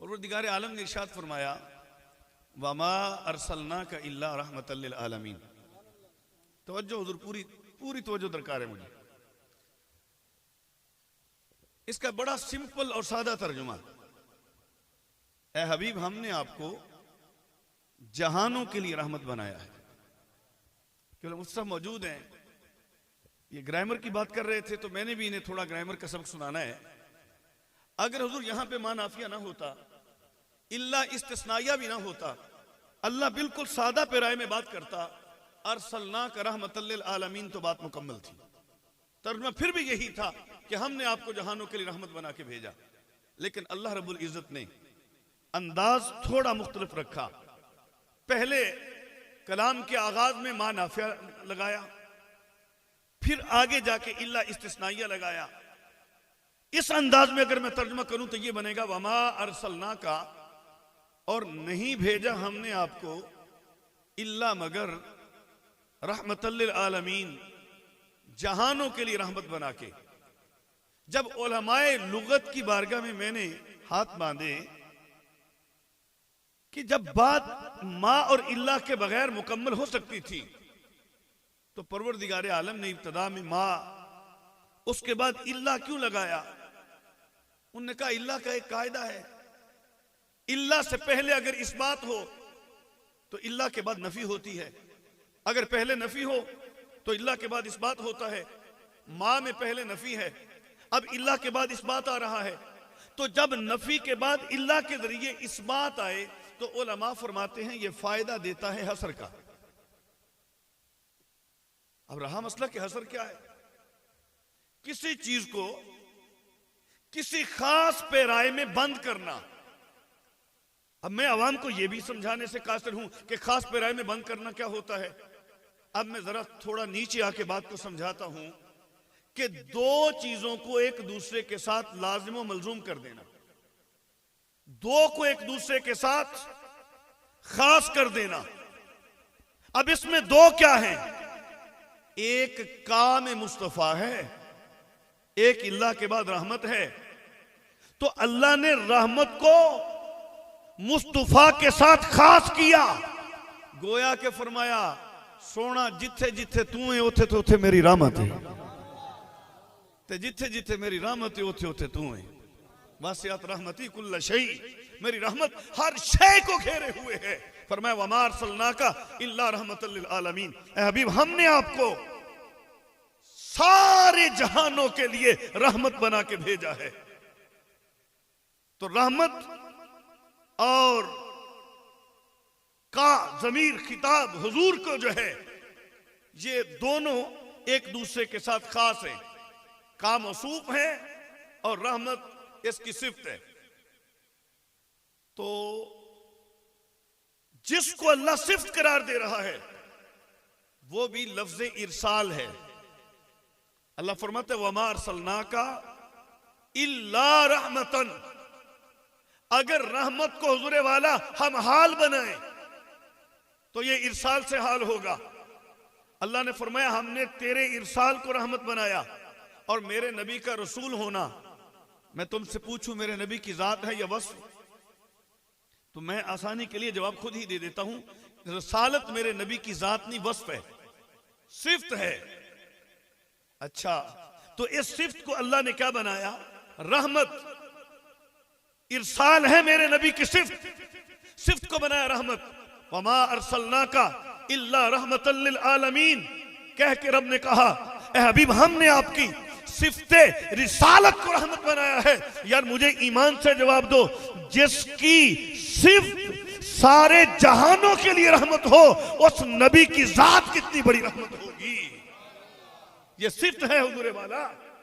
परवरदिगार आलम ने इरशाद फरमाया वमा अरसलनाका इल्ला रहमतल लिल आलमीन। तवज्जो हुजूर, पूरी तवज्जो दरकार है मुझे। इसका बड़ा सिंपल और सादा तर्जुमा, ए हबीब हमने आपको जहानों के लिए रहमत बनाया है। केवल मुस्तफ़ा मौजूद हैं, ये ग्रामर की बात कर रहे थे तो मैंने भी इन्हें थोड़ा ग्रामर का सबक सुनाना है। अगर हुजूर यहां पे मा नाफिया ना होता, इल्ला इस्तिस्नाया भी ना होता, अल्लाह बिल्कुल सादा पैराए में बात करता, अरसलनाका रहमतल लिल आलमीन, तो बात मुकम्मल थी। तर्जुमा फिर भी यही था कि हमने आपको जहानों के लिए रहमत बना के भेजा। लेकिन अल्लाह रब्बुल इज्जत ने अंदाज थोड़ा मुख्तलिफ रखा। पहले कलाम के आगाज में मा नाफिया लगाया, फिर आगे जाके इल्ला इस्तिस्नाइया लगाया। इस अंदाज में अगर मैं तर्जुमा करूं तो ये बनेगा वमा अरसलनाका, और नहीं भेजा हमने आपको इल्ला मगर रहमतल लिल आलमीन, जहानों के लिए रहमत बना के। जब उलमाए लुगत की बारगाह में मैंने हाथ बांधे कि जब बात मा और इल्ला के बगैर मुकम्मल हो सकती थी, तो परवरदिगार आलम ने इब्तदा में मा, उसके बाद इल्ला क्यों लगाया? उन्होंने कहा इल्ला का एक कायदा है, इल्ला से पहले अगर इस बात हो तो इल्ला के बाद नफी होती है, अगर पहले नफी हो तो इल्ला के बाद इस बात होता है। मां में पहले नफी है, अब इल्ला के बाद इस बात आ रहा है, तो जब नफी के बाद इल्ला के जरिए इस बात आए तो उलमा फरमाते हैं ये फायदा देता है हसर का। अब रहा मसला कि हसर क्या है? किसी चीज को किसी खास पैराए में बंद करना। अब मैं अवाम को यह भी समझाने से कासिर हूं कि खास पैराए में बंद करना क्या होता है। अब मैं जरा थोड़ा नीचे आके बात को समझाता हूं कि दो चीजों को एक दूसरे के साथ लाजिम व मलजूम कर देना, दो को एक दूसरे के साथ खास कर देना। अब इसमें दो क्या हैं? एक काम मुस्तफा है, एक इल्ला के बाद रहमत है। तो अल्लाह ने रहमत को मुस्तफा के साथ खास किया, गोया के फरमाया सोना जिथे जिथे तू है उथे तो उथे मेरी रहमत है, ते जिथे जिथे मेरी रहमत है उथे उथे तू है। वासियात रहमती कुल्ल शै, मेरी रहमत हर शय को घेरे हुए है। फरमाया वमा अरसलनाका इल्ला रहमतल लिल आलमीन। ए हबीब हमने आपको सारे जहानों के लिए रहमत बना के भेजा है। तो रहमत और का जमीर खिताब हुजूर को जो है, ये दोनों एक दूसरे के साथ खास है। का मौसूफ है और रहमत इसकी सिफ्त है। तो जिसको अल्लाह सिफ्त करार दे रहा है वो भी लफ्ज इरसाल है। अल्लाह फरमाते वमा अरसलनाका इल्ला रहमतन। अगर रहमत को हुजूर वाला हम हाल बनाए तो ये इरसाल से हाल होगा। अल्लाह ने फरमाया हमने तेरे इरसाल को रहमत बनाया, और मेरे नबी का रसूल होना। मैं तुमसे पूछूं मेरे नबी की जात है या वस्फ, तो मैं आसानी के लिए जवाब खुद ही दे देता हूं। रसालत मेरे नबी की जात नहीं, वस्फ है, सिफ्त है। अच्छा, तो इस सिफ्त को अल्लाह ने क्या बनाया? रहमत। इरसाल है मेरे नबी की सिफ्त को बनाया रहमत। वमा अरसलनाका इल्ला रहमतल लिल आलमीन कह के रब ने कहा ए हबीब हमने आपकी सिफ्ते रिसालत को रहमत बनाया है। यार मुझे ईमान से जवाब दो, जिसकी सिफ्त सारे जहानों के लिए रहमत हो, उस नबी की जात कितनी बड़ी रहमत होगी। ये सिफ्त है हुजूर वाला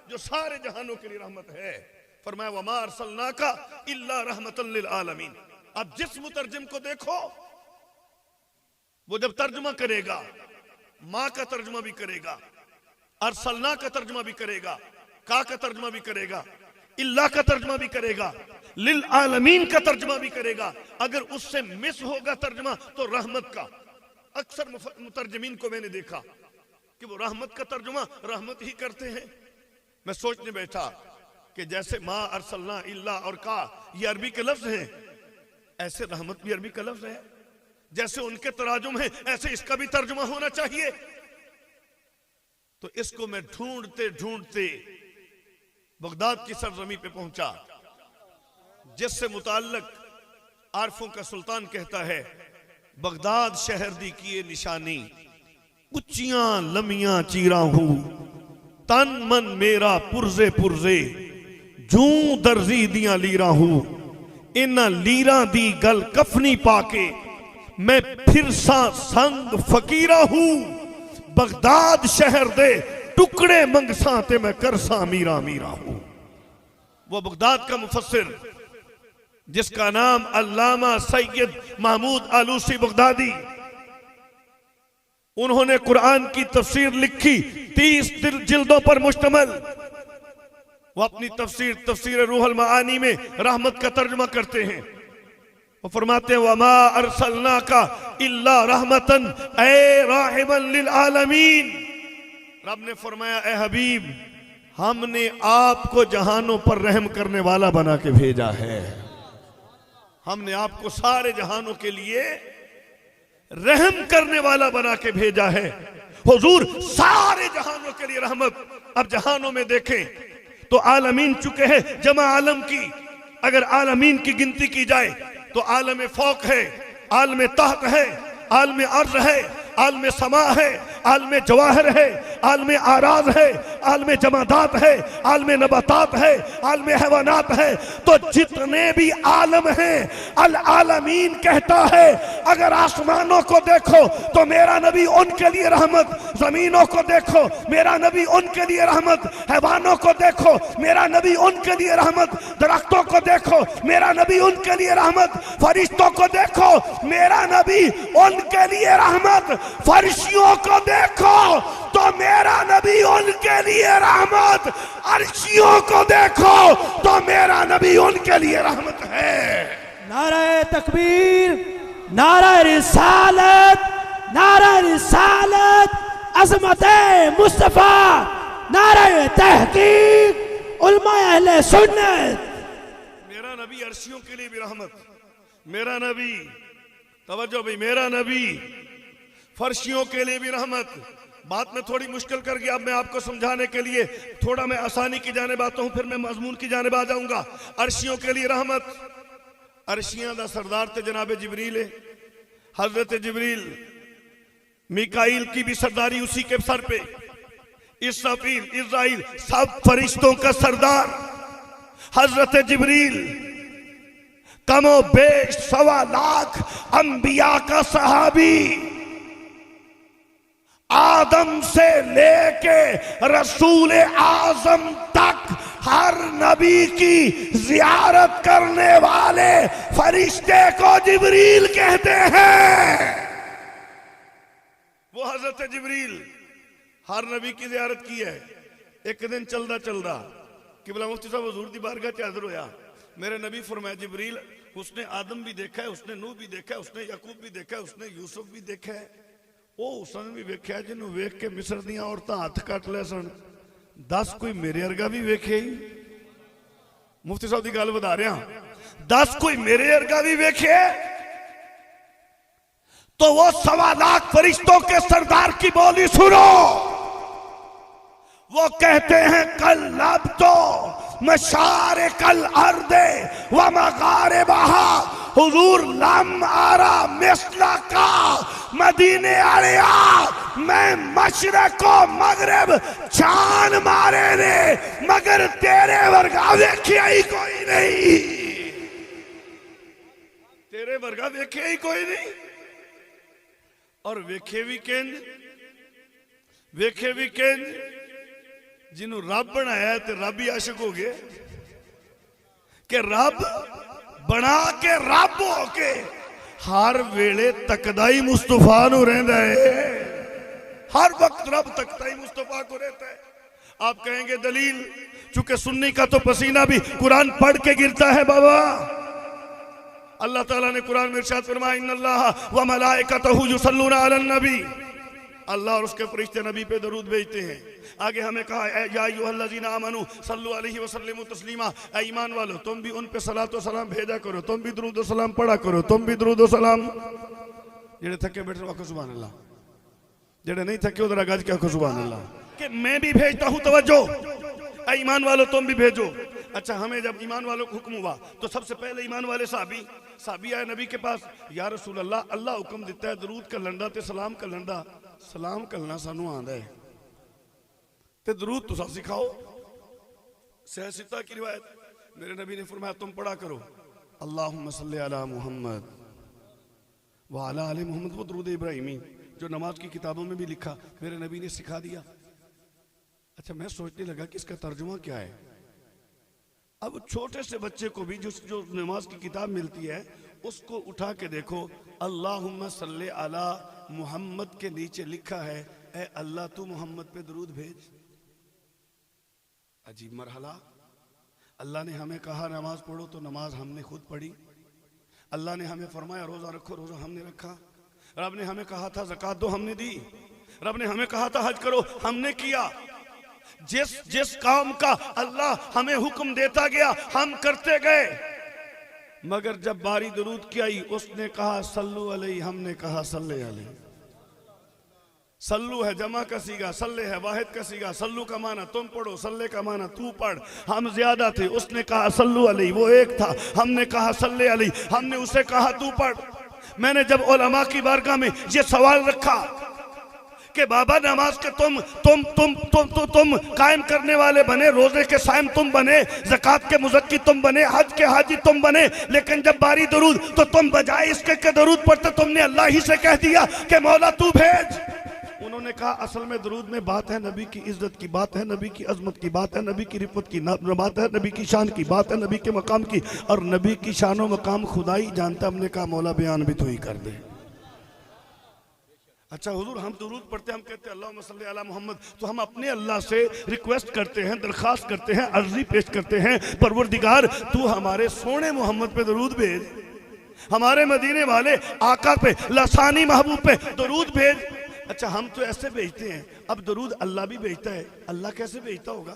जो सारे जहानों के लिए रहमत है। फरमाया वमा अरसलनाका इल्ला रहमतल लिल आलमीन। अब जिस मुतरजिम को देखो, वो जब तर्जुमा करेगा मां का तर्जुमा भी करेगा, अरसलना का तर्जुमा भी करेगा, का तर्जुमा भी करेगा, इल्ला का तर्जुमा भी करेगा, लिल आलमीन का तर्जुमा भी करेगा। अगर उससे मिस होगा तर्जुमा तो रहमत का। अक्सर मुतरजमीन को मैंने देखा कि वो रहमत का तर्जुमा रहमत ही करते हैं। मैं सोचने बैठा कि जैसे मां, अरसलना, इल्ला और का ये अरबी के लफ्ज हैं, ऐसे रहमत भी अरबी का लफ्ज है, जैसे उनके तराजुम है ऐसे इसका भी तर्जुमा होना चाहिए। तो इसको मैं ढूंढते ढूंढते बगदाद की सरजमी पे पहुंचा, जिससे मुताल्लक आरफों का सुल्तान कहता है, बगदाद शहर दी किए निशानी, उच्चियां लमियां चीरा हूं, तन मन मेरा पुरजे पुरजे, जूं दर्जी दियां लीरा हूं, इन्ना लीरा दी गल कफनी पाके, मैं फिर सा संग फकीरा हूं, बगदाद शहर दे टुकड़े मंगसा ते मैं करसा मीरा मीरा हूं। वो बगदाद का मुफस्सिर जिसका नाम अल्लामा सैयद महमूद आलूसी बगदादी, उन्होंने कुरान की तफसीर लिखी 30 जिल्दों पर मुश्तमल। वो अपनी तफसीर रूहुल मानी में रहमत का तर्जुमा करते हैं। वो फरमाते हैं, वमा अरसलनाका इल्ला रहमतन ए राहिमन लिल आलमीन। रब ने फरमाया, ए हबीब, हमने आपको जहानों पर रहम करने वाला बना के भेजा है। हमने आपको सारे जहानों के लिए रहम करने वाला बना के भेजा है। हुजूर सारे जहानों के लिए रहमत। अब जहानों में देखें तो आलमीन चुके हैं जमा आलम की। अगर आलमीन की गिनती की जाए तो आलम फौक है, आलम तहत है, आलम अर्ज है, आलम समा है, आलम जवाहर है, आलम आराज है, आलम जमादात है, आलम नबातात है, आलम हैवानात है। तो जितने भी आलम हैं, अल आलमीन कहता है। अगर आसमानों को देखो तो मेरा नबी उनके लिए रहमत, जमीनों को देखो मेरा नबी उनके लिए रहमत, हैवानों को देखो मेरा नबी उनके लिए रहमत, दरख्तों को देखो मेरा नबी उनके लिए रहमत, फरिश्तों को देखो मेरा नबी उनके लिए रहमत, फरिश्तियों को देखो तो मेरा नबी उनके लिए रहमत, अर्शियों को देखो तो मेरा नबी उनके लिए रहमत है। नारे तकबीर, नारे रिसालत, नारे रिसालत, अज़मते मुस्तफा, नारे तहकीक, उलमा अहले सुन्नत। मेरा नबी अर्शियों के लिए भी रहमत, मेरा नबी, तवज्जो भाई, मेरा नबी फर्शियों के लिए भी रहमत। बात में थोड़ी मुश्किल कर गया, अब मैं आपको समझाने के लिए थोड़ा मैं आसानी की जानिब आता हूं, फिर मैं मजमून की जानिब आ जाऊंगा। अर्शियों के लिए रहमत, अर्शियां दा सरदार ते जनाब जिब्रील है, हजरत जिब्रील, मिकाईल की भी सरदारी उसी के सर पे, इसराफील, इज़राइल, सब फरिश्तों का सरदार हजरत जिब्रील, कमो बेश 1.25 लाख अंबिया का सहाबी, आदम से लेके रसूल आजम तक हर नबी की जियारत करने वाले फरिश्ते को जिब्रील कहते हैं। वो हजरत जिब्रील हर नबी की जियारत की है। एक दिन चलदा चलदा किबला मुफ्ती साहब हुजूर दी बारगाह च हाज़िर होया। मेरे नबी फरमाया, जिब्रील, उसने आदम भी देखा है, उसने नूह भी देखा है, उसने याकूब भी देखा है, उसने यूसुफ भी देखा है, वो उसने भी वेख्या जिन्हों वेख के मिस्र दियां औरतां हाथ कट ले सन। 10 कोई मेरे अर्गा भी वेखे ही। मुफ्ती साहब की गल बता रहा, 10 कोई मेरे अर्गा भी वेखे। तो वो 1.25 लाख फरिश्तों के सरदार की बोली सुनो। वो कहते हैं, कल लब तो मशारे कल अर्दे व मगारे बहा, हुजूर लम आरा मिसला का मदीने आलिया, मैं मशरको मगरब छान मारे ने, मगर तेरे वर्गा वेखिया ही कोई नहीं, तेरे वर्गा वेखिया ही कोई नहीं। और वेखे भी केंज, वेखे भी केंज जिन्हों रब बनाया तो रब ही आशिक हो गए कि रब बना के रब हो के हर वेले तकदा ही मुस्तफा नूं रहिंदा है। हर वक्त रब तकता ही मुस्तफा को रहता है। आप कहेंगे दलील, चूंकि सुन्नी का तो पसीना भी कुरान पढ़ के गिरता है बाबा। अल्लाह ताला ने कुरान में इरशाद फरमाया, इन्नल्लाह व मलाइकतहु युसल्लूना अलन नबी, अल्लाह और उसके फरिश्ते नबी पे दरूद भेजते हैं। आगे हमें कहा या अय्युहल्लज़ीना आमनू सल्लु अलैहि वसल्लिमु तस्लीमा, ऐ ईमान वालो तुम भी उन पे सलात व सलाम भेजा करो, तुम भी दुरूद व सलाम पढ़ा करो, तुम भी दुरूद व सलाम। जेड़े थके बैठे आखो सुभान अल्लाह, जेड़े नहीं थके उधर गज के आखो सुभान अल्लाह। कि मैं भी भेजता हूं, तवज्जो, ऐ ईमान वालो तुम भी भेजो। अच्छा, हमें जब ईमान वालों को हुक्म हुआ तो सबसे पहले ईमान वाले साहबी आए नबी के पास, या रसूल अल्लाह, अल्लाह हुक्म दिता है दरूद कर लंदा ते सलाम कर लंदा, सलाम करना सानू आंदा है ते दरूद तुसा सिखाओ। सहसिता की रिवायत, मेरे नबी ने फरमाया तुम पढ़ा करो अल्लाहुम्मा सल्ली अला मुहम्मद व अला आले मुहम्मद, वो दरूद इब्राहिमी जो नमाज की किताबों में भी लिखा, मेरे नबी ने सिखा दिया। अच्छा, मैं सोचने लगा कि इसका तर्जुमा क्या है। अब छोटे से बच्चे को भी जो नमाज की किताब मिलती है उसको उठा के देखो, अल्लाहुम्मा सल्ले अला मुहम्मद के नीचे लिखा है ए अल्लाह तू मोहम्मद पे दरूद भेज। अजीब मरहला। अल्लाह ने हमें कहा नमाज पढ़ो तो नमाज हमने खुद पढ़ी। अल्लाह ने हमें फरमाया रोजा रखो, रोजा हमने रखा। रब ने हमें कहा था ज़कात दो, हमने दी। रब ने हमें कहा था हज करो, हमने किया। जिस काम का अल्लाह हमें हुक्म देता गया हम करते गए, मगर जब बारी दरूद की आई उसने कहा सल्लु अलैहि, हमने कहा सल्ले अलैहि। सल्लु है जमा का सीगा, सल्ले है वाहिद का सीगा। सल्लु का माना तुम पढ़ो, सल्ले का माना तू पढ़। हम ज्यादा थे, उसने कहा सल्लु अलैहि, वो एक था, हमने कहा सल्ले अलैहि, हमने उसे कहा तू पढ़। मैंने जब उलमा की बारगाह में ये सवाल रखा कि बाबा नमाज के तुम कायम करने वाले बने, रोजे के साइम तुम बने, ज़कात के मुज़क्की तुम बने, हज के हाजी तुम बने, लेकिन जब बारी दरूद तो तुम बजाय इसके के दरूद पढ़ते तुमने अल्लाह ही से कह दिया कि मौला तू भेज। उन्होंने कहा असल में दरूद में बात है नबी की इज्जत की, बात है नबी की अजमत की, बात है नबी की रिफत की, बात है नबी की शान की, बात है नबी के मकाम की, और नबी की शान व मकाम खुदा ही जानता। हमने कहा मौला बयान भी तो ही कर दे। अच्छा हुजूर, हम दुरूद पढ़ते हैं, हम कहते हैं अल्लाहुम्मा सल्ली अला मुहम्मद, तो हम अपने अल्लाह से रिक्वेस्ट करते हैं, दरख्वास्त करते हैं, अर्जी पेश करते हैं, परवरदिगार तू हमारे सोने मोहम्मद पे दरूद भेज, हमारे मदीने वाले आका पे, लसानी महबूब पे दरूद भेज। अच्छा, हम तो ऐसे भेजते हैं, अब दरूद अल्लाह भी भेजता है, अल्लाह कैसे भेजता होगा?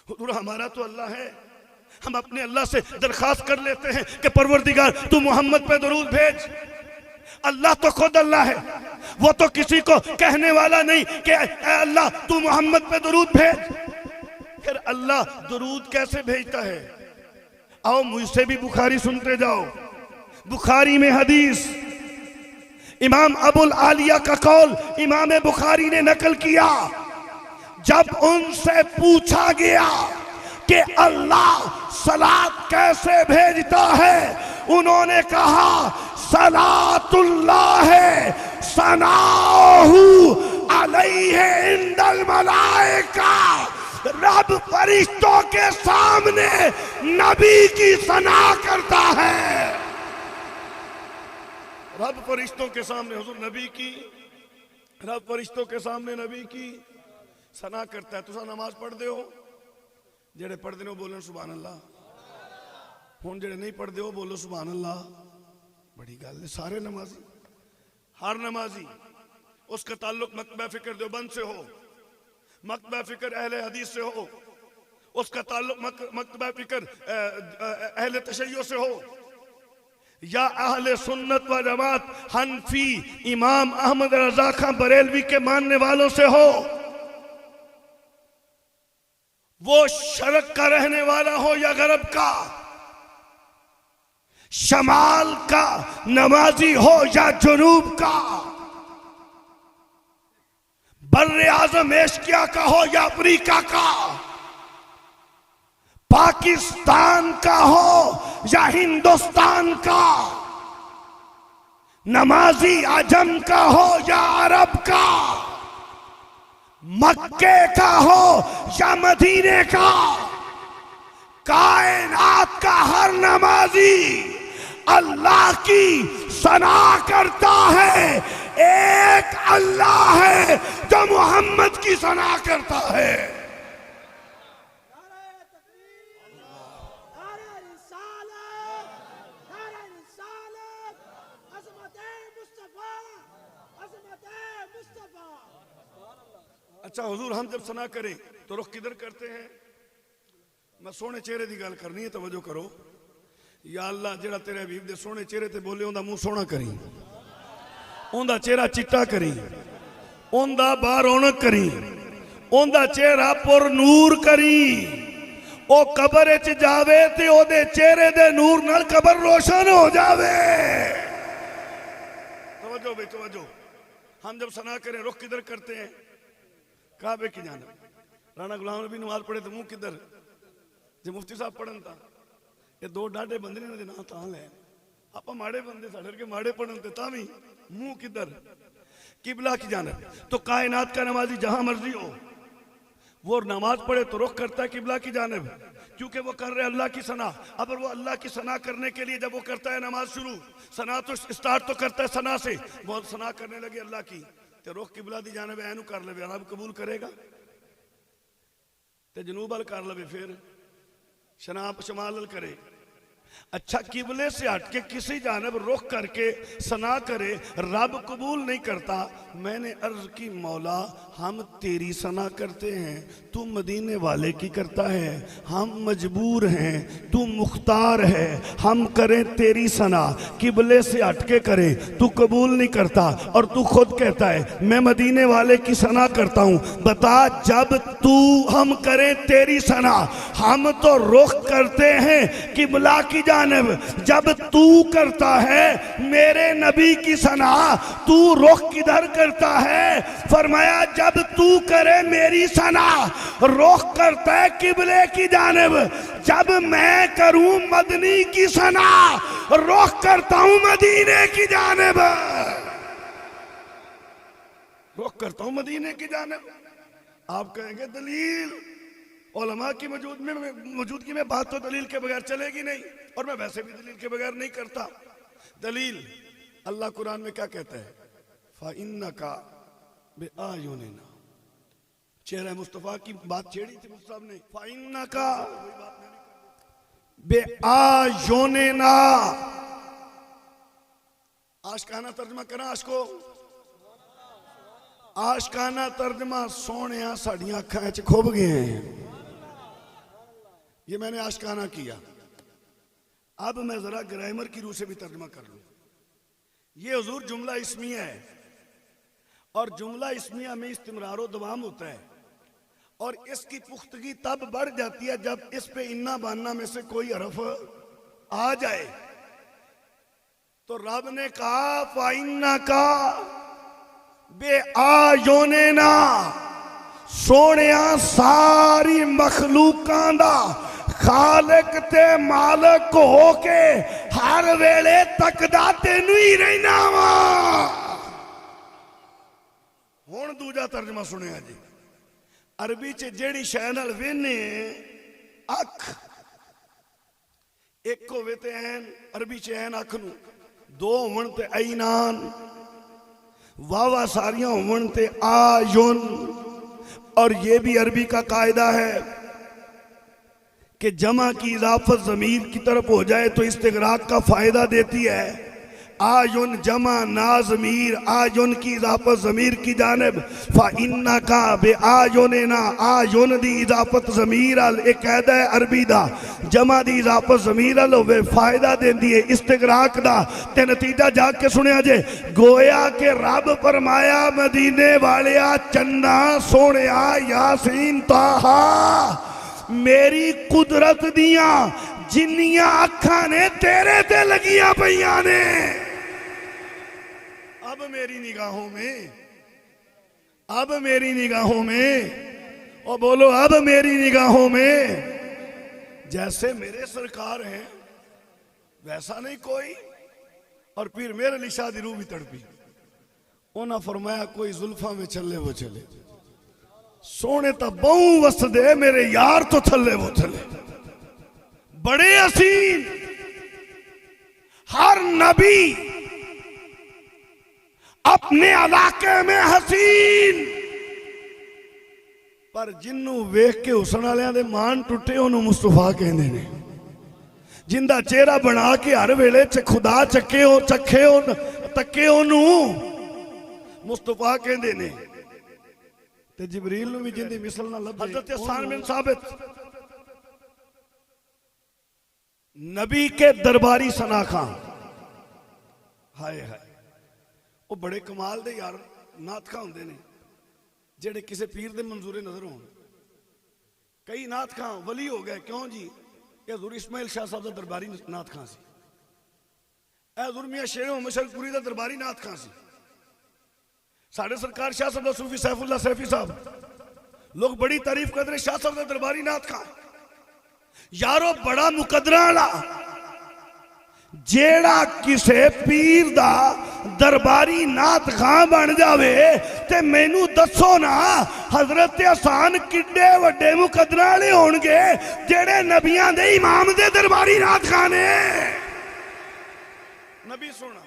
हुजूर हमारा तो अल्लाह है, हम अपने अल्लाह से दरख्वास्त कर लेते हैं कि परवरदिगार तू मोहम्मद पे दरूद भेज। अल्लाह तो खुद अल्लाह है, वो तो किसी को कहने वाला नहीं कि अल्लाह तू मोहम्मद पे दरूद भेज। फिर अल्लाह दरूद कैसे भेजता है? आओ मुझसे भी बुखारी सुनते जाओ। बुखारी में हदीस, इमाम अबुल आलिया का कौल इमाम बुखारी ने नकल किया। जब उनसे पूछा गया कि अल्लाह सलात कैसे भेजता है, उन्होंने कहा सलातुल्लाह सनाहु अलैहि इंदल मलाइका, रब फरिश्तों के सामने नबी की सना करता है। रब फरिश्तों के सामने हुजूर नबी की, रब फरिश्तों के सामने नबी की सना करता है। तुसा नमाज पढ़ते हो, जेड़े पढ़ते हो बोलन सुभान अल्लाह, हुण जेड़े नहीं पढ़ते हो बोलो सुभान अल्लाह। बड़ी गल है, सारे नमाजी, हर नमाजी उसका ताल्लुक मकतबा फिक्र देवबंद से हो, मकतबा फिक्र अहले हदीस से हो, उसका ताल्लुक मकतबा फिक्र अहले तशय्यो से हो, या अहले सुन्नत व जमात हनफी इमाम अहमद रजा खां बरेलवी के मानने वालों से हो, वो शरक का रहने वाला हो या गरब का, शमाल का नमाजी हो या जुनूब का, बर्रे आजम एशिया का हो या अफ्रीका का, पाकिस्तान का हो या हिंदुस्तान का, नमाजी आजम का हो या अरब का, मक्के का हो या मदीने का, कायनात का हर नमाजी अल्लाह की सना करता है। एक अल्लाह है जो मोहम्मद की सना करता है। अच्छा हुजूर हम जब सना करें तो रुख किधर करते हैं? मैं सोने चेहरे की गल करनी है, तवज्जो करो। या अल्लाह जेड़ा तेरे हबीब दे सोने चेहरे ते बोले उनका मुंह सोना करी, उनका चेहरा चिट्टा करी, उनका बाहर रौनक करी, उनका चेहरा पुर नूर करी। ओ कबर च जावे ते ओदे चेहरे दे नूर नाल कबर रोशन हो जावे। तवज्जो बे तवज्जो। हम जब सना करें रुख किधर करते हैं? काबे की जानिब। राणा गुलाम नबी नमाज पढ़े तो मुंह किधर? जो मुफ्ती साहब पढ़न था ये दो डाढ़े बंदे ने ना तां लै आप माड़े बंदे साढ़े के माड़े पढ़न ते तावी मुंह किधर? किबला की जानिब। तो कायनात का नमाजी जहां मर्जी हो वो नमाज पढ़े तो रुख करता है किबला की जानिब, क्योंकि वो कर रहे अल्लाह की सना। अब वो अल्लाह की सना करने के लिए जब वो करता है नमाज शुरू, सना तो स्टार्ट तो करता है सना से, वो सना करने लगे अल्लाह की तो रुख किबला दी जानिब ऐनू कर ले, रब कबूल करेगा? ते जनूब अल कर ले, फिर शनाब शमाल करे। अच्छा किबले से हटके किसी जानब रुख करके सना करे, रब कबूल नहीं करता। मैंने अर्ज की मौला हम तेरी सना करते हैं, तू मदीने वाले की करता है। हम मजबूर हैं, तू मुख्तार है, हम करें तेरी सना। किबले से हटके करें, तू कबूल नहीं करता। और तू खुद कहता है मैं मदीने वाले की सना करता हूँ। बता जब तू हम करें तेरी सना, हम तो रुख करते हैं किबला की जानिब। जब तू करता है मेरे नबी की सना, तू रुख किधर करता है? फरमाया जब तू करे मेरी सना, रुख करता है किबले की जानिब। जब मैं करूं मदनी की सना, रुख करता हूं मदीने की जानिब। रुख करता हूं मदीने की जानिब। आप कहेंगे दलील? उलमा की मौजूदगी में बात तो दलील के बगैर चलेगी नहीं, और मैं वैसे भी दलील के बगैर नहीं करता। दलील अल्लाह कुरान में क्या कहता है? फ़इन्नका बिआयुनिना। चेहरा मुस्तफ़ा की बात छेड़ी थी मुफ्ती साहब ने। फ़इन्नका बिआयुनिना। आशिकाना तर्जमा करा आशको, आशिकाना तर्जमा सोने साड़ियां अखां च खुब गए हैं। ये मैंने आशिकाना किया। अब मैं जरा ग्रामर की रूह से भी तर्जमा कर लूं। ये हुजूर जुमला इस्मिया है, और जुमला इस्मिया में इस्तिमरारो दवाम होता है, और इसकी पुख्तगी तब बढ़ जाती है जब इस पे इन्ना बान्ना में से कोई हरफ आ जाए। तो रब ने कहा फाइन्ना का बे आयोनेना, सोने सारी मखलूकां दा खालिक ते मालक हो के हर वेले तकदा तेनू ही रहना वा। हुण दूजा तर्जमा सुनिया जी। अरबी च जेड़ी शै नाल वेने अख, एक होवे ते ऐन, अरबी च ऐन अख नू, दो होवन ते ऐनान, वावा सारियां होवन ते आयुन। और ये भी अरबी का कायदा है कि जमा की इजाफत ज़मीर की तरफ हो जाए तो इस्तिगराक का फायदा देती है। आयुन जमा ना ज़मीर, आयुन की इजाफत ज़मीर की जानिब। फ़इन्ना का बे आयुनिना, आयुन दी इजाफत ज़मीर अल एक कायदा है अरबी दा। जमा दी इजाफत ज़मीर अल होवे फायदा देंदी है इस्तिगराक दा। ते नतीजा जाग के सुनिया जे, गोया के रब फरमाया मदीने वालिया चन्ना सोनिया यासीन ताहा, मेरी कुदरत दियां जिन्नियां अखां ने तेरे ते लगियां पईयां ने। अब मेरी निगाहों में, अब मेरी निगाहों में, और बोलो अब मेरी निगाहों में जैसे मेरे सरकार हैं वैसा नहीं कोई। और फिर मेरे लिए शादी रूह भी तड़पी। उन्हें फरमाया कोई जुल्फा में चले वो चले, सोने तो बहु वस दे मेरे यार तो थले वो थले। बड़े हसीन हर नबी अपने इलाके में हसीन, पर जिन्नू वेख के हुसन वालियां दे मान टुटे उन्होंने मुस्तफा कहते हैं। जिंदा चेहरा बना के हर वेले च खुदा चके हो चखे हो तके ओनू मुस्तफा कहते हैं। ते जिबरील नूं भी जिंदी मिसल ना लभे। हजरत हसन बिन साबित नबी के दरबारी सना खां, हाय हाय वो बड़े कमाल दे यार नात खां हुंदे ने जेड़े किसी पीर दे मंजूरे नजर होण। कई नात खां वली हो गए, क्यों जी? ये हजूर इस्माइल शाह साहब दा दरबारी नात खां सी, ए हजूर मियां शेर मोहम्मद शरीफपुरी दा दरबारी नात खां सी, साढ़े सरकार शाह साहब दा सूफी सैफुल्ला सैफी साहब, लोग बड़ी तारीफ करते हैं शाह साहब दा दरबारी नात खां। यारो बड़ा मुकदरा वाला जेड़ा किसे पीर दा दरबारी नात खां बन जावे ते मैनू दसो ना हजरत हसन किड्डे वड्डे मुकदरा वाले होणगे जेड़े नबियां दे इमाम दे दरबारी नात खां ने। नबी सोना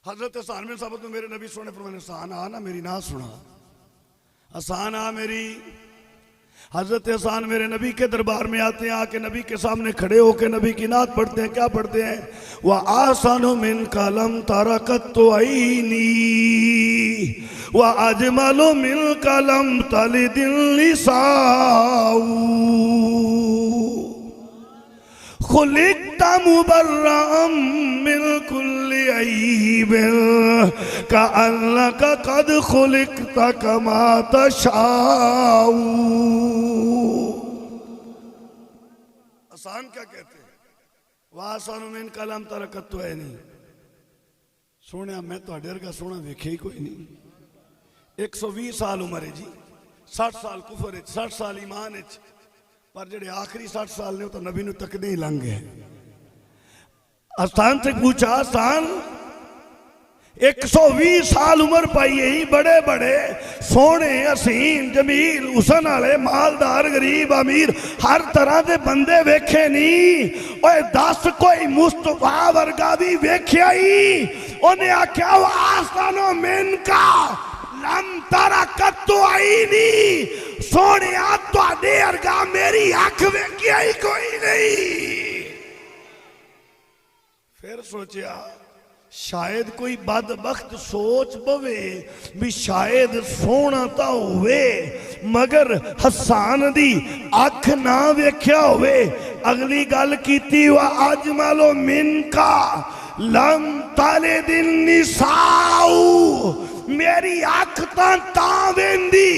हजरत हसन बिन साबित को मेरे नबी सोने फरमाया हसन आ ना मेरी नात सुना, हसन आ मेरी। हजरत हसन मेरे नबी के दरबार में आते हैं, आके नबी के सामने खड़े होके नबी की नात पढ़ते हैं। क्या पढ़ते हैं? वह आसानो मिन कलम तारकत तो आईनी वह अजमलो मिन कलम तली दिल लिसाऊ खुलिकता मुबर्रअम मिन कुल्ली अय्यिबिन कअन्नका कद खुलिकता कमा तशाऊ। आसान क्या कहते हैं? वासन मिन कलम तरकत तो है नहीं। सोने मैं तुहाडे वर्गा सोना वेखे ही कोई नहीं। 120 साल उम्र है जी, 60 साल कुफर है, 60 साल ईमान है, पर जेडे आखिरी 60 साल ने तो नबी नू तकदे ही लंघ गए। आसान से पूछा, आसान 120 साल उम्र पाई है, बड़े बड़े सोने हसीन जमील हुसन वाले मालदार गरीब अमीर हर तरह के बंदे वेखे नहीं। ओए दस कोई मुस्तफा वर्गा भी वेख्या ही? उन्हें आख्या आसानो मिन का लम तारा कत्तो आई नहीं। सोने तुहाडे वर्गा मेरी अख वेख्या ही कोई नहीं। फिर सोचा शायद कोई बदबख्त सोच पवे भी शायद सोना तो होवे मगर हसन दी अख ना वेख्या होवे। अगली गल कीती वा अजमलो मिन का लम ताले दिन निसाऊ मेरी अख ता वेंदी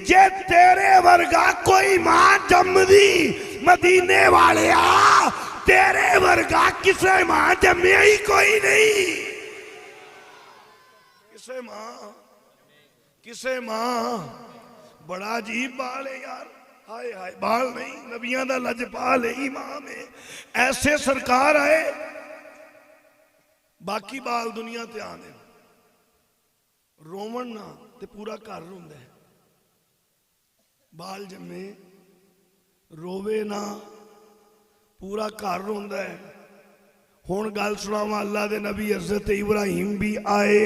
जे तेरे वर्गा कोई मां जमदी मदीने वाले आ तेरे वर्गा किसे मां जमिया ही कोई नहीं। किसे मां बड़ा अजीब बाल है यार, हाय हाय बाल नहीं नबियां दा लजपाल है इमाम है। ऐसे सरकार आए बाकी बाल दुनिया ते आने रोवन ना ते पूरा घर रोंदा है, बाल जमे रोवे ना पूरा घर रोंदा है। हुण गल सुनावा अल्लाह दे नबी हजरत इब्राहिम भी आए,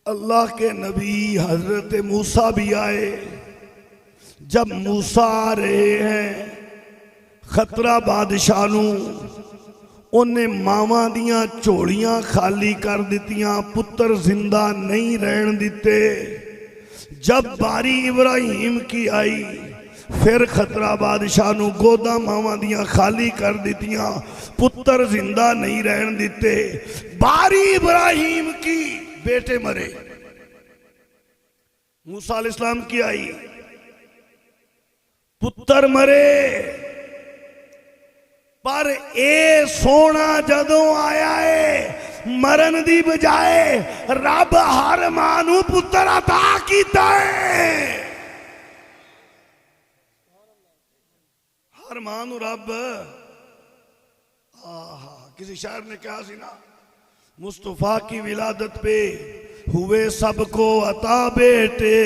अल्लाह के नबी हजरत मूसा भी आए। जब मूसा आ रहे हैं खतरा बादशाह नू उन्हें मावां दियां झोलियां खाली कर दित्तियां, पुत्र जिंदा नहीं रहन दिते। जब बारी इब्राहिम की आई फिर खतरा बादशाह नू गोदा मावां दियां खाली कर दित्तियां, पुत्र जिंदा नहीं रहन दिते। बारी इब्राहिम की बेटे मरे, मूसा अलैहिस्सलाम की आई पुत्र मरे। पर ए सोना जदों आया है मरन दी बजाए रब हर मां नू पुत्र अता कीता है। हर मां नू रब किसी शायर ने कहा सी ना मुस्तफा की विलादत पे हुए सबको अता बेटे,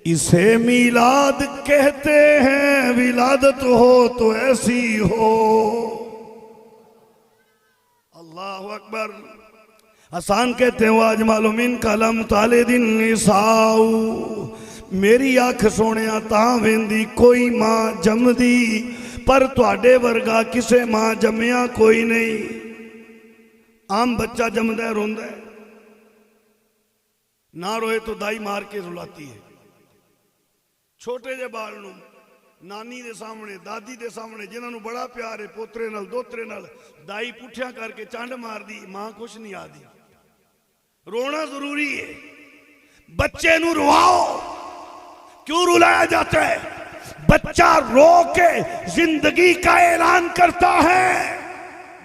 इसे मिलाद कहते हैं, विलादत हो तो ऐसी हो। अल्लाह अकबर। हसन कहते हैं आज मालूम मिन कलम ताले दिन निसाऊ मेरी आंख सोने ता वेंदी कोई मां जमदी पर तुहाडे वर्गा किसे मां जम्मिया कोई नहीं। आम बच्चा जमदा है रोंदा है, ना रोए तो दाई मार के रुलाती है। छोटे जे बाल नूं नानी दे सामने दादी दे सामने जिन्होंने बड़ा प्यार है पोतरे नाल दोतरे नाल दाई पुठिया करके चंड मार दी, मां कुछ नहीं आती। रोना जरूरी है। बच्चे नू रुलाओ। क्यों रुलाया जाता है? बच्चा रो के जिंदगी का ऐलान करता है।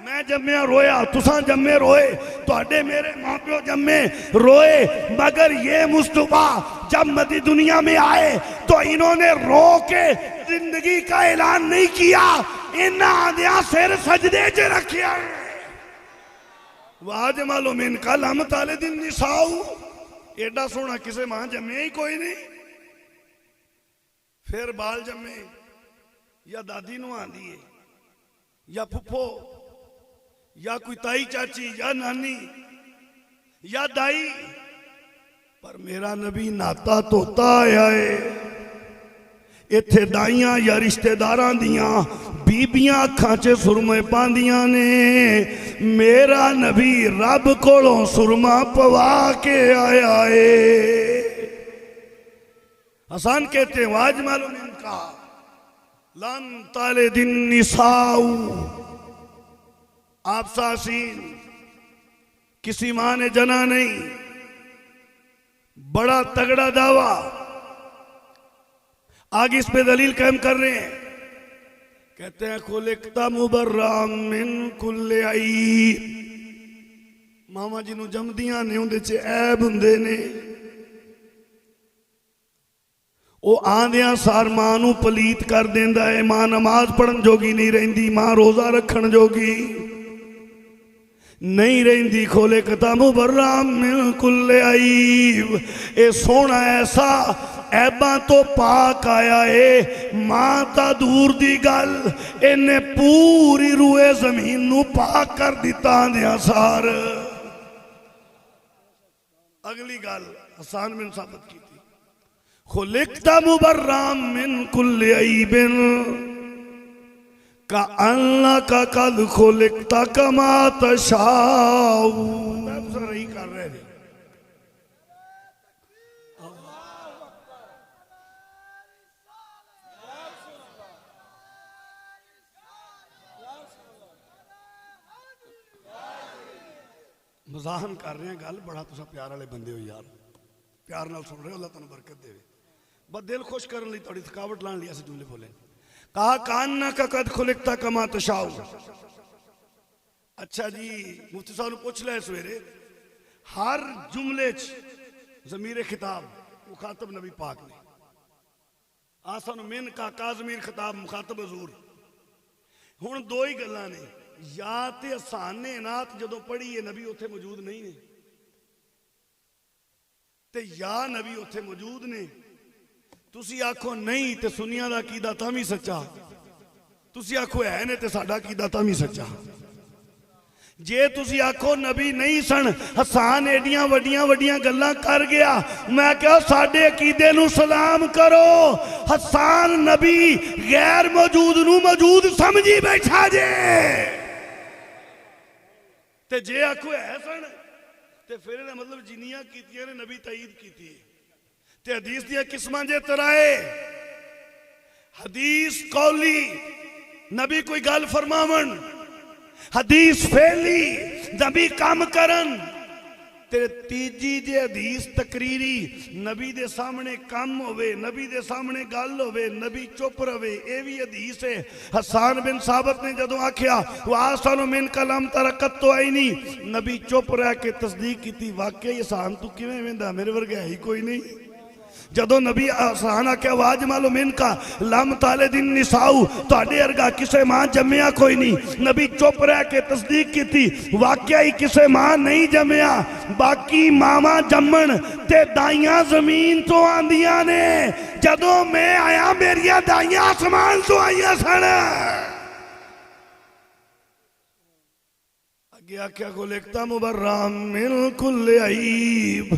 मैं जम्मे रोया, तुसा जम्मे रोए, तुहाडे मेरे मां प्यो जम्मे रोए, मगर ये मुस्तफा जब मदी दुनिया में आए तो इन्होंने रो के जिंदगी का ऐलान नहीं किया, इन्ना आंदिया सिर सजदे च रखिया। वाज मालो मिन कल हम ताले दिन निसाऊ। एडा सोना किसे मां जम्मे ही कोई नहीं। फिर बाल जम्मे या दादी नू आंदी है या फुफो या कोई ताई चाची या नानी या दाई, पर मेरा नबी नाता तोता आया है। इत्थे दाइयां या रिश्तेदारां दियां बीबियां अखां च सुरमे पांदियां ने, मेरा नबी रब कोलों सुरमा पवा के आया है। हसन कहते हैं वाज मालूम इनका लन ताले दिन निसाऊ। आप सासीन किसी मां ने जना नहीं। बड़ा तगड़ा दावा आगे इस पे दलील कायम कर रहे हैं। कहते हैं खुलिकता मुबर्राम मिन कुल्ले आई। मामा जी नू जमदियां ने उहदे च ऐब हुंदे ने। वो आंदियां सार मां नू पलीत कर देंदा है। मां नमाज पढ़न जोगी नहीं रहिंदी, मां रोजा रखण जोगी नहीं रहिंदी। खोले किताब मुबर्राम मिन कुल्ले आईब। ए सोना ऐसा ऐबां तो पाक आया है। मां ता दूर दी गल, इन्हें पूरी रूए जमीन नू पाक कर दिता आंदियां सार। अगली गल हसन बिन साबित की थी, खुलिकता मुबर्राम मिन कुल्ले आईबिन का अल्लाह का कद खुलिकता कमा तशाऊ। रही कर रहे थे। मजाहन कर रहे हैं गल। बड़ा तुसा प्यार वाले बंदे हो यार, प्यार नाल सुन रहे हो। अल्लाह तुहानू बरकत देवे। बस दिल खुश करने लई थोड़ी थकावट लाने लई ऐसे जुमले बोले। कहा कान्ना का कद खुलिकता कमा तशाऊ। अच्छा जी मुफ्ती साहब ने पूछ लिया सवेरे, हर जुमले च ज़मीर खिताब मुखातब नबी पाक ने। आसन मिन का काज़मीर खिताब मुखातब हजूर। हुण दो ही गल्लां ने, या ते हसन ने इनात जदों पढ़ी है नबी उत्थे मौजूद नहीं ने, ते या नबी उत्थे मौजूद ने। तुसी आखो नहीं तो सुनिया का अकीदा तां भी सच्चा, तुसी आखो है ने तो साडा अकीदा तां भी सच्चा। जे तुसी आखो नबी नहीं सन, हसन एडियां वड्डियां वड्डियां गल्लां कर गया, मैं क्या साडे अकीदे नू सलाम करो। हसन नबी गैर मौजूद नू मौजूद समझी बैठा जे। ते जे आखो है सन ते फिर इहदा मतलब जिन्नियां कीतियां ने नबी तईद कीती है। ते हदीस दियां किस्मां जे तराए। हदीस कौली नबी कोई गल फरमावन, हदीस फेली नबी काम करन। ते तीजी जे हदीस तकरीरी नबी दे सामने काम होवे, नबी दे सामने गल होवे, नबी चुप रवे, ये भी हदीस है। हसन बिन साबित ने जदों आख्या वासनु मिन कलम तरकत तो आई नहीं, नबी चुप रह के तस्दीक की। वाकई हसन तू किवें वेंदा, मेरे वर्गा है ही कोई नहीं। जदों नबी हसन आख्या वाज मालो मिन का लम ताले दिन निसाऊ, तुहाडे वर्गा किसे मां जम्मिया कोई नहीं, नबी चुप रह के तस्दीक की। वाकया ही किसे मां नहीं जम्मिया, बाकी मावा जम्मन ते दाइयां जमीन तो आंदियां ने। जदों मैं आया मेरिया दाइयां आसमान तो आईयां सन। अगे आख्या खुलिकता मुबर्रम मिन कुल्ले ऐब,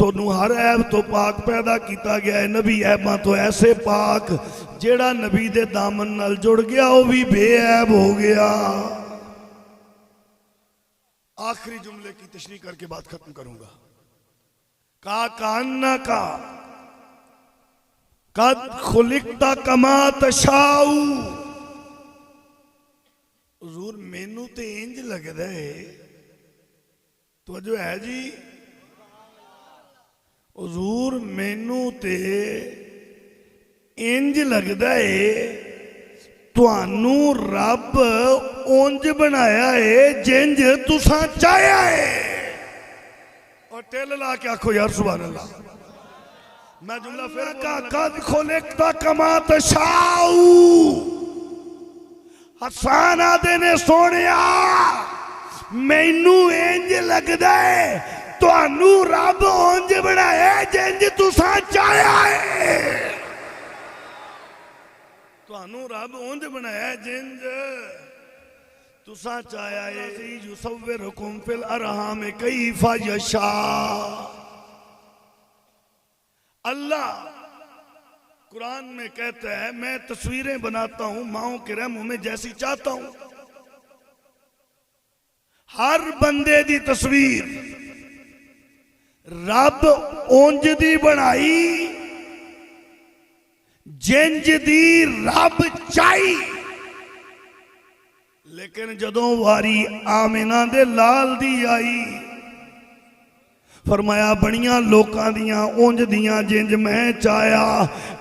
तोनू हर ऐब तो पाक पैदा किया गया है। नबी ऐबां तो ऐसे पाक, जेड़ा नबी दे दामन नाल जुड़ गया वो भी बेऐब हो गया। आखिरी जुमले की तशरीह करके बात खत्म करूंगा। का कान्ना का कद खुलिकता कमा तशाऊ, हुजूर मैनू तो इंज लगदा है, तो जो है जी, हुजूर मैनू ते इंज लगदा है तुहानू रब उंज बनाया है जिंज तुसां चाहया है। और टेल ला के आखो यार सुभान अल्लाह। मैं जुमला फिर का कद खुलिकता कमा तशाऊ, हसान आदे ने सोनिया मैनू इंज लगदा है तुहानू रब उंज बनाया जिंज तुसां चाहया है। तुहानू रब उंज बनाया जिंज तुसां चाहया है। युसव्विरुकुम फिल अरहाम कैफा यशा। अल्लाह कुरान में कहता है मैं तस्वीरें बनाता हूं माओं के रहमों में जैसी चाहता हूं। हर बंदे दी तस्वीर रब उंज दी बनाई जिंज दी रब चाही। लेकिन जदों वारी आमिना दे लाल दी आई, फरमाया बड़ियां लोकां दियां उंज दियां जिंज मैं चाया।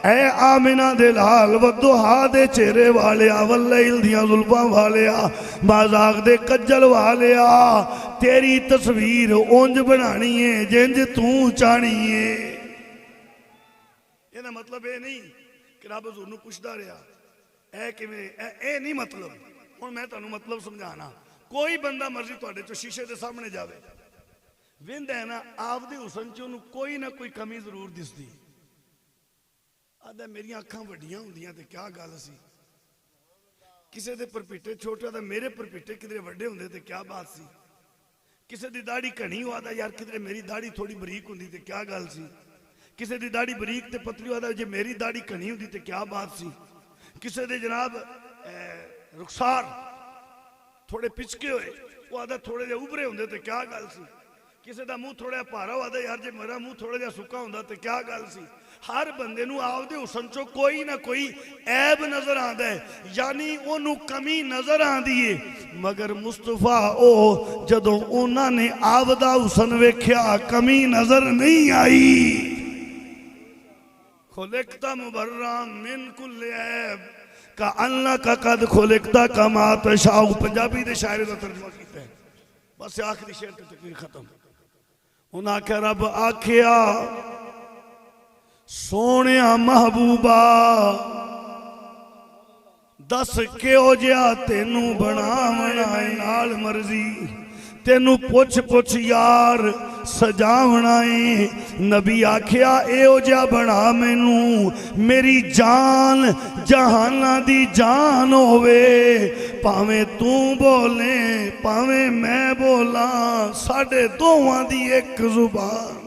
ऐ आमिना दे लाल वदुहा दे चेहरे वालिया, वल्लैल दियां जुल्फां वालिया, बाजाक दे कज्जल वालिया, तेरी तस्वीर उंज बनानी है जिंज तू चाहनी है। ਇਹਦਾ मतलब ये नहीं कि रब हजूर नूं पुछदा रहा ऐ किवें, ऐ नहीं मतलब। हुण मैं तुहानूं मतलब समझाना। कोई बंदा मर्जी तुहाडे चों शीशे दे सामने जावे, वेंदा है ना आपदे हुसन च उन्होंने कोई ना कोई कमी जरूर दिसदी। आदा मेरिया अखां वड्डियां हुंदियां ते क्या गल सी, किसी दे परपीटे छोटे तो मेरे परपीटे किधरे वड्डे हुंदे ते क्या बात सी, किसी दी दाढ़ी घनी हो आदा यार किधरे मेरी दाढ़ी थोड़ी बरीक हुंदी ते क्या गल सी, किसी दी दाढ़ी बरीक ते पतली हो आदा जे मेरी दाढ़ी घनी हुंदी ते क्या बात सी, किसी दे जनाब रुखसार थोड़े पिचके होए वो आदा थोड़े जे उभरे हुंदे ते क्या गल सी, किसी का मुंह थोड़ा भारा हुआ यार जे मेरा मुंह थोड़ा जहा सुक्का होंदा तो क्या गल सी। हर बंदे नूं आपदे हुसन चों कोई ना कोई ऐब नजर आंदा है, यानी ओनू कमी नजर आंदी है। मगर मुस्तफा ओ जदों उन्होंने आपदा हुसन वेख्या कमी नजर नहीं आई। खुलिकता मुबर्रम मिन कुल्ले ऐब का अल्लाह का कद खुलिकता कमा तशाऊ। पंजाबी दे शायरी दा तर्जुमा कीता है। बस आखिरी शेर ते तकरीर खत्म। उन्हें आख्या रब आख्या सोने महबूबा दस क्यों जिहा तेनू बनावना है नाल मर्जी, तेनू पुछ पुछ यार सजावना है। नबी आख्या एहो जिहा बना मैनू मेरी जान जहाना दी जान होवे, भावें तू बोले भावें मैं बोला साडे दोवां दी एक जुबान।